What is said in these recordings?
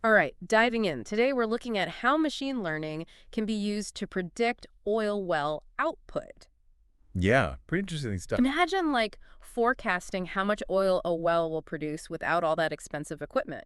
All right, diving in. Today we're looking at how machine learning can be used to predict oil well output. Yeah, pretty interesting stuff. Imagine forecasting how much oil a well will produce without all that expensive equipment,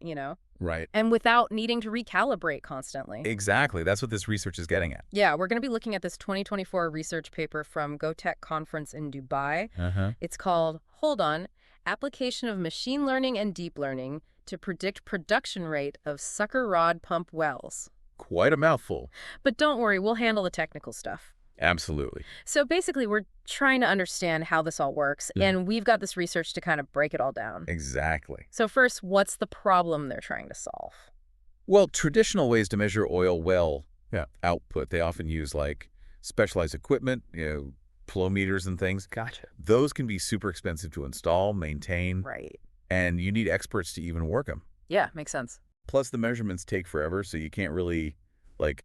Right. and without needing to recalibrate constantly. Exactly. That's what this research is getting at. Yeah, we're going to be looking at this 2024 research paper from GoTech Conference in Dubai. Uh-huh. It's called, hold on, Application of Machine Learning and Deep Learning to Predict Production Rate of Sucker Rod Pump Wells. Quite a mouthful. But don't worry, we'll handle the technical stuff. Absolutely. So basically, we're trying to understand how this all works, and we've got this research to kind of break it all down. Exactly. So first, what's the problem they're trying to solve? Well, traditional ways to measure oil well output, they often use like specialized equipment, flow meters and things. Gotcha. Those can be super expensive to install, maintain, Right. and you need experts to even work them. Yeah, makes sense. Plus, the measurements take forever, so you can't really like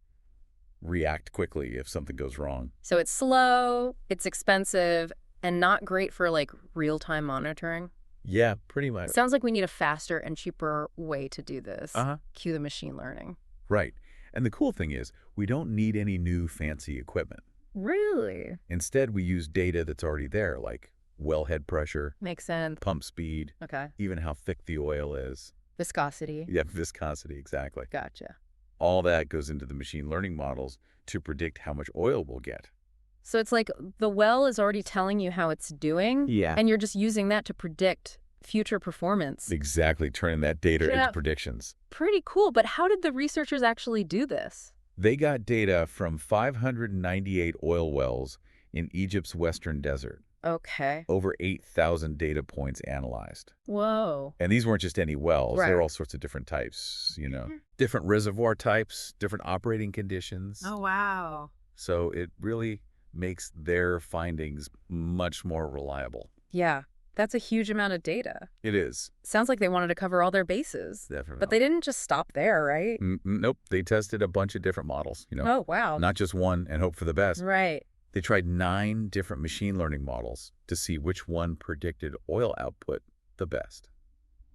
react quickly if something goes wrong. So it's slow, it's expensive, and not great for real-time monitoring. Yeah, pretty much. Sounds like we need a faster and cheaper way to do this. Uh-huh. Cue the machine learning. Right. And the cool thing is, we don't need any new fancy equipment. Really? Instead, we use data that's already there, like wellhead pressure, Makes sense. pump speed, Okay. even how thick the oil is. Viscosity. Yeah, viscosity, exactly. Gotcha. All that goes into the machine learning models to predict how much oil we'll get. So it's like the well is already telling you how it's doing, Yeah. and you're just using that to predict future performance. Exactly, turning that data Yeah. into predictions. Pretty cool, but how did the researchers actually do this? They got data from 598 oil wells in Egypt's western desert. Okay. Over 8,000 data points analyzed. Whoa. And these weren't just any wells. Right. They're all sorts of different types, different reservoir types, different operating conditions. Oh, wow. So it really makes their findings much more reliable. Yeah, that's a huge amount of data. It is. Sounds like they wanted to cover all their bases. Definitely. But they didn't just stop there, right? Nope. They tested a bunch of different models, Oh, wow. not just one and hope for the best. Right. They tried 9 different machine learning models to see which one predicted oil output the best.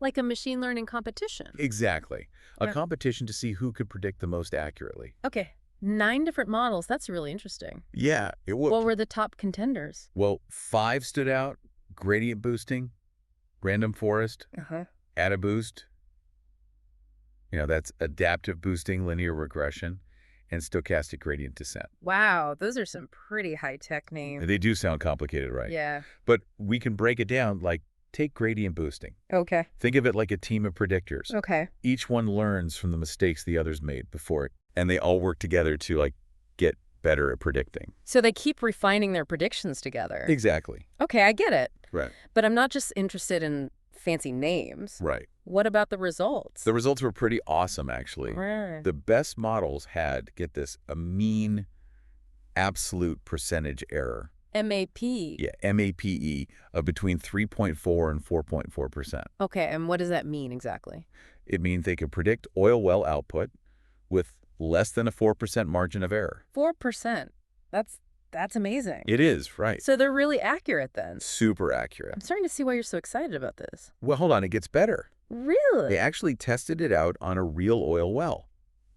Like a machine learning competition. Exactly. A Yeah. competition to see who could predict the most accurately. Okay. 9 different models. That's really interesting. Yeah, it would. What were the top contenders? Well, 5 stood out: gradient boosting, random forest, Uh-huh. AdaBoost. That's adaptive boosting, linear regression, and stochastic gradient descent. Wow, those are some pretty high-tech names. They do sound complicated, right? Yeah. But we can break it down, like take gradient boosting. Okay. Think of it like a team of predictors. Okay. Each one learns from the mistakes the others made before it, and they all work together to get better at predicting. So they keep refining their predictions together. Exactly. Okay, I get it. Right. But I'm not just interested in fancy names. Right. What about the results? The results were pretty awesome, actually. Right. The best models had, get this, a mean absolute percentage error. MAP. Yeah, MAPE of between 3.4 and 4.4%. Okay, and what does that mean exactly? It means they could predict oil well output with less than a 4% margin of error. 4%. That's amazing. It is, right. So they're really accurate then. Super accurate. I'm starting to see why you're so excited about this. Well, hold on, it gets better. Really? They actually tested it out on a real oil well.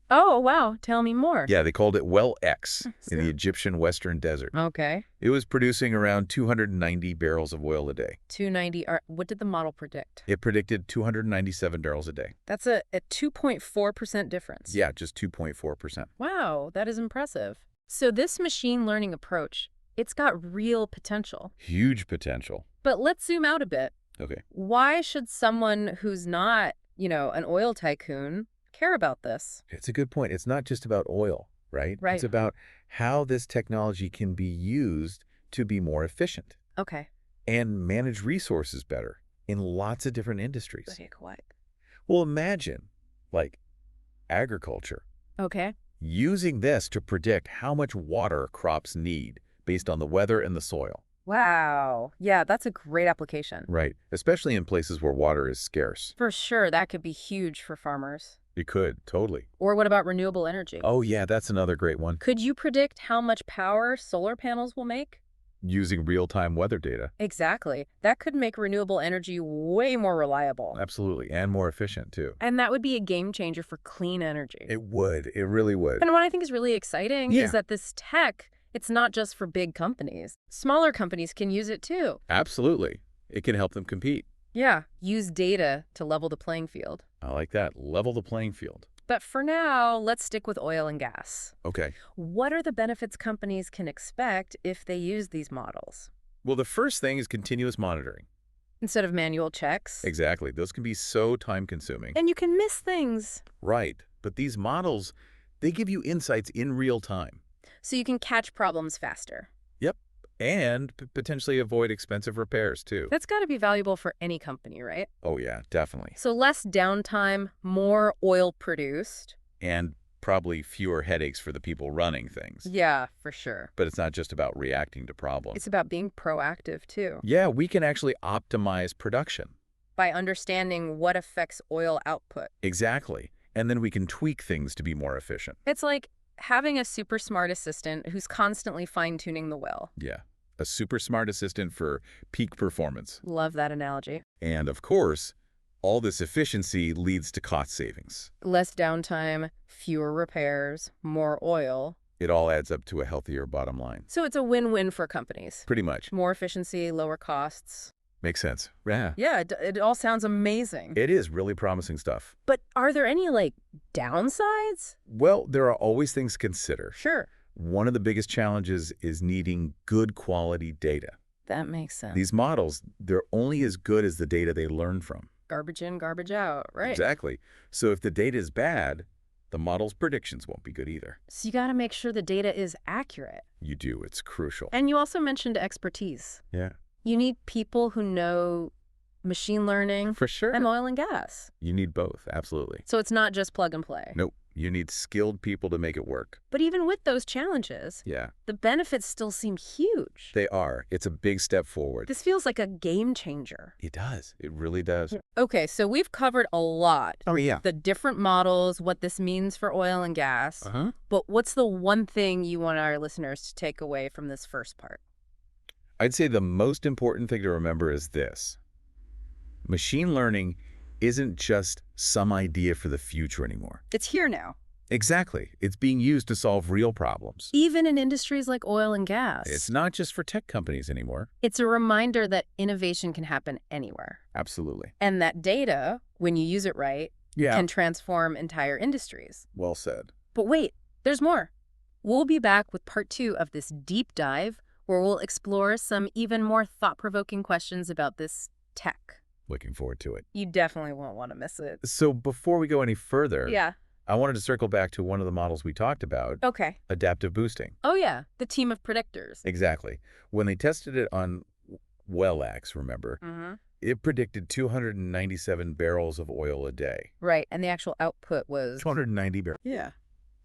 Oh, wow. Tell me more. Yeah, they called it Well X in the Egyptian Western Desert. Okay. It was producing around 290 barrels of oil a day. 290. What did the model predict? It predicted 297 barrels a day. That's a 2.4% difference. Yeah, just 2.4%. Wow, that is impressive. So this machine learning approach, it's got real potential. Huge potential. But let's zoom out a bit. Okay. Why should someone who's not, an oil tycoon care about this? It's a good point. It's not just about oil, right? Right. It's about how this technology can be used to be more efficient Okay. and manage resources better in lots of different industries. Okay, quiet. Well, imagine, agriculture, Okay. using this to predict how much water crops need based on the weather and the soil. Wow. Yeah, that's a great application. Right. Especially in places where water is scarce. For sure, that could be huge for farmers. It could, totally. Or what about renewable energy? Oh, yeah, that's another great one. Could you predict how much power solar panels will make? using real-time weather data. Exactly. That could make renewable energy way more reliable. Absolutely, and more efficient, too. And that would be a game changer for clean energy. It would. It really would. And what I think is really exciting Yeah. is that this tech, it's not just for big companies. Smaller companies can use it too. Absolutely. It can help them compete. Yeah, use data to level the playing field. I like that. Level the playing field. But for now, let's stick with oil and gas. Okay. What are the benefits companies can expect if they use these models? Well, the first thing is continuous monitoring. Instead of manual checks. Exactly. Those can be so time-consuming. And you can miss things. Right. But these models, they give you insights in real time. So you can catch problems faster. Yep. And potentially avoid expensive repairs, too. That's got to be valuable for any company, right? Oh, yeah, definitely. So less downtime, more oil produced. And probably fewer headaches for the people running things. Yeah, for sure. But it's not just about reacting to problems. It's about being proactive, too. Yeah, we can actually optimize production. By understanding what affects oil output. Exactly. And then we can tweak things to be more efficient. It's like having a super smart assistant who's constantly fine-tuning the well. Yeah. A super smart assistant for peak performance. Love that analogy. And of course, all this efficiency leads to cost savings. Less downtime, fewer repairs, more oil. It all adds up to a healthier bottom line. So it's a win-win for companies. Pretty much. More efficiency, lower costs. Makes sense. Yeah. Yeah, it all sounds amazing. It is really promising stuff. But are there any, downsides? Well, there are always things to consider. Sure. One of the biggest challenges is needing good quality data. That makes sense. These models, they're only as good as the data they learn from. Garbage in, garbage out, right? Exactly. So if the data is bad, the model's predictions won't be good either. So you got to make sure the data is accurate. You do. It's crucial. And you also mentioned expertise. Yeah. You need people who know machine learning For sure. and oil and gas. You need both. Absolutely. So it's not just plug and play. Nope. You need skilled people to make it work. But even with those challenges, Yeah. the benefits still seem huge. They are. It's a big step forward. This feels like a game changer. It does. It really does. Okay, so we've covered a lot. Oh, yeah. The different models, what this means for oil and gas. Uh-huh. But what's the one thing you want our listeners to take away from this first part? I'd say the most important thing to remember is this. Machine learning isn't just some idea for the future anymore. It's here now. Exactly. It's being used to solve real problems. Even in industries like oil and gas. It's not just for tech companies anymore. It's a reminder that innovation can happen anywhere. Absolutely. And that data, when you use it right, can transform entire industries. Well said. But wait, there's more. We'll be back with part 2 of this deep dive, where we'll explore some even more thought-provoking questions about this tech. Looking forward to it. You definitely won't want to miss it. So before we go any further, Yeah. I wanted to circle back to one of the models we talked about, Okay. adaptive boosting. Oh, yeah. The team of predictors. Exactly. When they tested it on WellX, remember, Mm-hmm. it predicted 297 barrels of oil a day. Right. And the actual output was... 290 barrels. Yeah.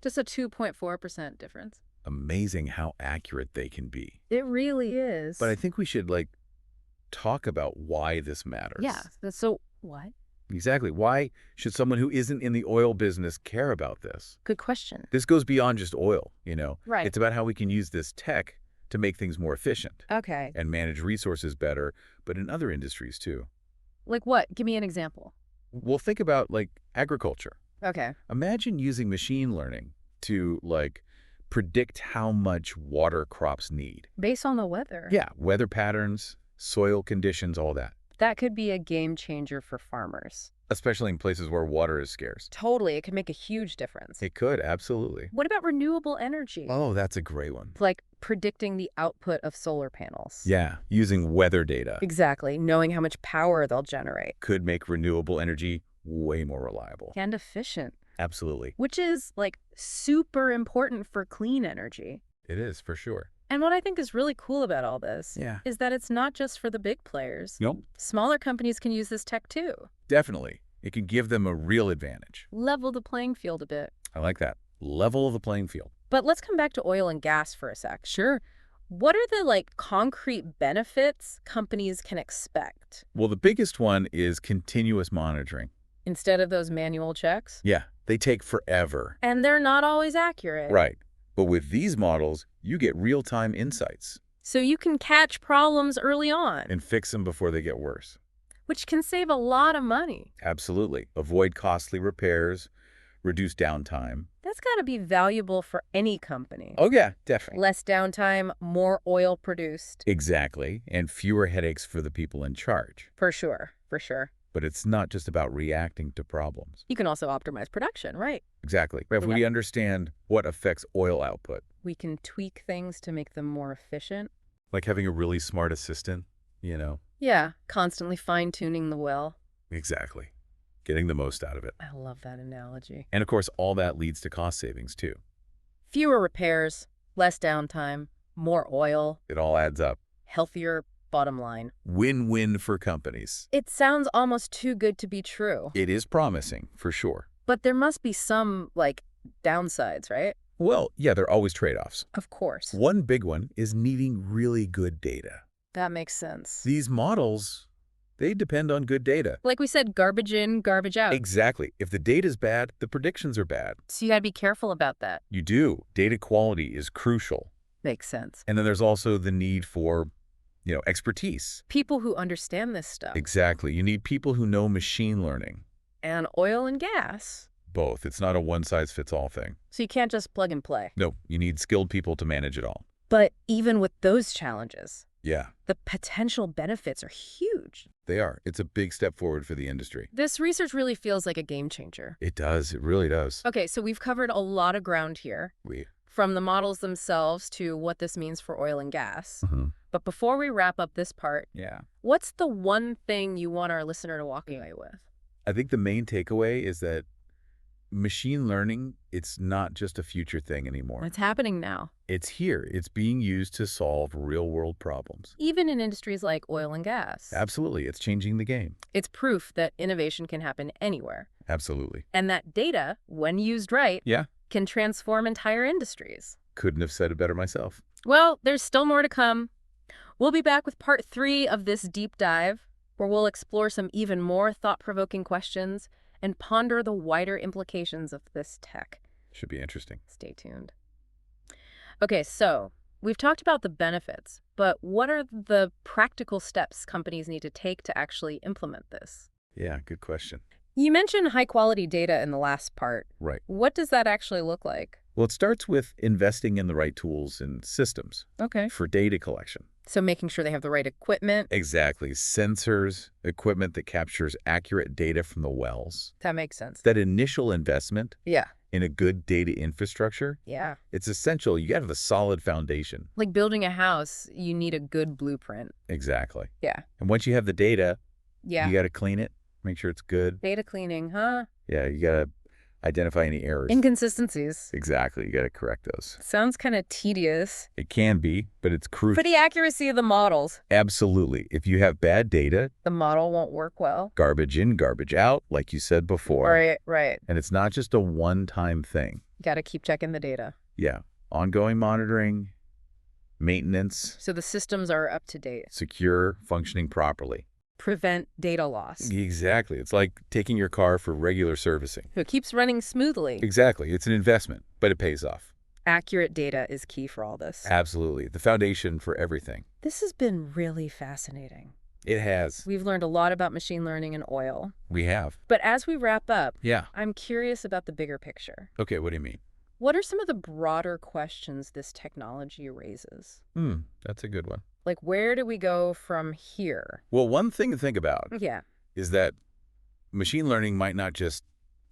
Just a 2.4% difference. Amazing how accurate they can be. It really is. But I think we should, talk about why this matters. Yeah. So, what? Exactly. Why should someone who isn't in the oil business care about this? Good question. This goes beyond just oil, Right. It's about how we can use this tech to make things more efficient Okay. and manage resources better, but in other industries too. Like what? Give me an example. Well, think about, agriculture. Okay. Imagine using machine learning to, predict how much water crops need. Based on the weather. Yeah, weather patterns, soil conditions, all that. That could be a game changer for farmers. Especially in places where water is scarce. Totally. It could make a huge difference. It could, absolutely. What about renewable energy? Oh, that's a great one. Like predicting the output of solar panels. Yeah, using weather data Exactly. Knowing how much power they'll generate. could make renewable energy way more reliable. And efficient. Absolutely. Which is, super important for clean energy. It is, for sure. And what I think is really cool about all this Yeah. is that it's not just for the big players. Nope. Smaller companies can use this tech too. Definitely. It can give them a real advantage. Level the playing field a bit. I like that. Level the playing field. But let's come back to oil and gas for a sec. Sure. What are the, concrete benefits companies can expect? Well, the biggest one is continuous monitoring. Instead of those manual checks? Yeah, they take forever. And they're not always accurate. Right. But with these models, you get real-time insights. So you can catch problems early on, and fix them before they get worse. which can save a lot of money. Absolutely. Avoid costly repairs, reduce downtime. That's got to be valuable for any company. Oh, yeah, definitely. Less downtime, more oil produced. Exactly. And fewer headaches for the people in charge. For sure, for sure. But it's not just about reacting to problems. You can also optimize production, right? Exactly. If we understand what affects oil output, We can tweak things to make them more efficient. like having a really smart assistant, Yeah, constantly fine-tuning the well. Exactly. Getting the most out of it. I love that analogy. And of course, all that leads to cost savings too. Fewer repairs, less downtime, more oil, It all adds up. healthier bottom line. Win-win for companies. It sounds almost too good to be true. It is promising, for sure. But there must be some, downsides, right? Well, yeah, there are always trade-offs. Of course. One big one is needing really good data. That makes sense. These models, they depend on good data. Like we said, garbage in, garbage out. Exactly. If the data's bad, the predictions are bad. So you gotta be careful about that. You do. Data quality is crucial. Makes sense. And then there's also the need for, expertise. People who understand this stuff. Exactly. You need people who know machine learning. And oil and gas. Both. It's not a one-size-fits-all thing. So you can't just plug and play. No, you need skilled people to manage it all. But even with those challenges, Yeah, the potential benefits are huge. they are. It's a big step forward for the industry. This research really feels like a game changer. It does. It really does. Okay, so we've covered a lot of ground here, from the models themselves to what this means for oil and gas. But before we wrap up this part, what's the one thing you want our listener to walk away with? I think the main takeaway is that machine learning, it's not just a future thing anymore. It's happening now. It's here. It's being used to solve real-world problems. Even in industries like oil and gas. Absolutely. It's changing the game. It's proof that innovation can happen anywhere. Absolutely. And that data, when used right, can transform entire industries. Couldn't have said it better myself. Well, there's still more to come. We'll be back with part 3 of this deep dive, where we'll explore some even more thought-provoking questions and ponder the wider implications of this tech. Should be interesting. Stay tuned. Okay, so we've talked about the benefits, but what are the practical steps companies need to take to actually implement this? Yeah, good question. You mentioned high-quality data in the last part. Right. What does that actually look like? Well, it starts with investing in the right tools and systems Okay. for data collection. So making sure they have the right equipment. Exactly. Sensors, equipment that captures accurate data from the wells. That makes sense. That initial investment Yeah. in a good data infrastructure, Yeah. it's essential. You got to have a solid foundation. Like building a house, you need a good blueprint. Exactly. Yeah. And once you have the data, Yeah. you got to clean it, make sure it's good. Data cleaning, huh? Yeah, you got to identify any errors. Inconsistencies. Exactly. You got to correct those. Sounds kind of tedious. It can be, but it's crucial. For the accuracy of the models, Absolutely. If you have bad data, the model won't work well. garbage in, garbage out, like you said before. Right. And it's not just a one-time thing. Got to keep checking the data. Yeah. Ongoing monitoring, maintenance, So the systems are up to date. secure, functioning properly. Prevent data loss. Exactly. It's like taking your car for regular servicing. So it keeps running smoothly. Exactly. It's an investment, but it pays off. Accurate data is key for all this. Absolutely. The foundation for everything. This has been really fascinating. It has. We've learned a lot about machine learning and oil. We have. But as we wrap up, Yeah. I'm curious about the bigger picture. Okay, what do you mean? What are some of the broader questions this technology raises? That's a good one. Like, where do we go from here? Well, one thing to think about Yeah. is that machine learning might not just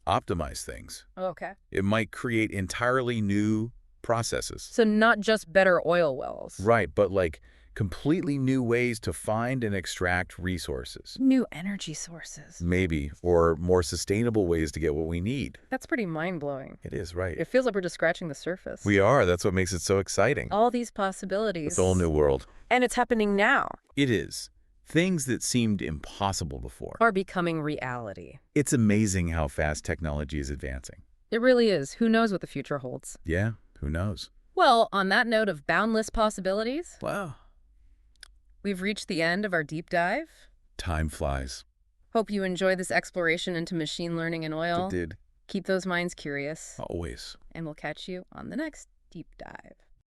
optimize things. Okay. It might create entirely new processes. So not just better oil wells. Right, but like completely new ways to find and extract resources. New energy sources. Maybe, or more sustainable ways to get what we need. That's pretty mind-blowing. It is, right. It feels like we're just scratching the surface. We are. That's what makes it so exciting. All these possibilities. It's a whole new world. And it's happening now. It is. Things that seemed impossible before Are becoming reality. It's amazing how fast technology is advancing. It really is. Who knows what the future holds? Yeah, who knows? Well, on that note of boundless possibilities, Wow. we've reached the end of our deep dive. Time flies. Hope you enjoy this exploration into machine learning and oil. It did. Keep those minds curious, Always. and we'll catch you on the next deep dive.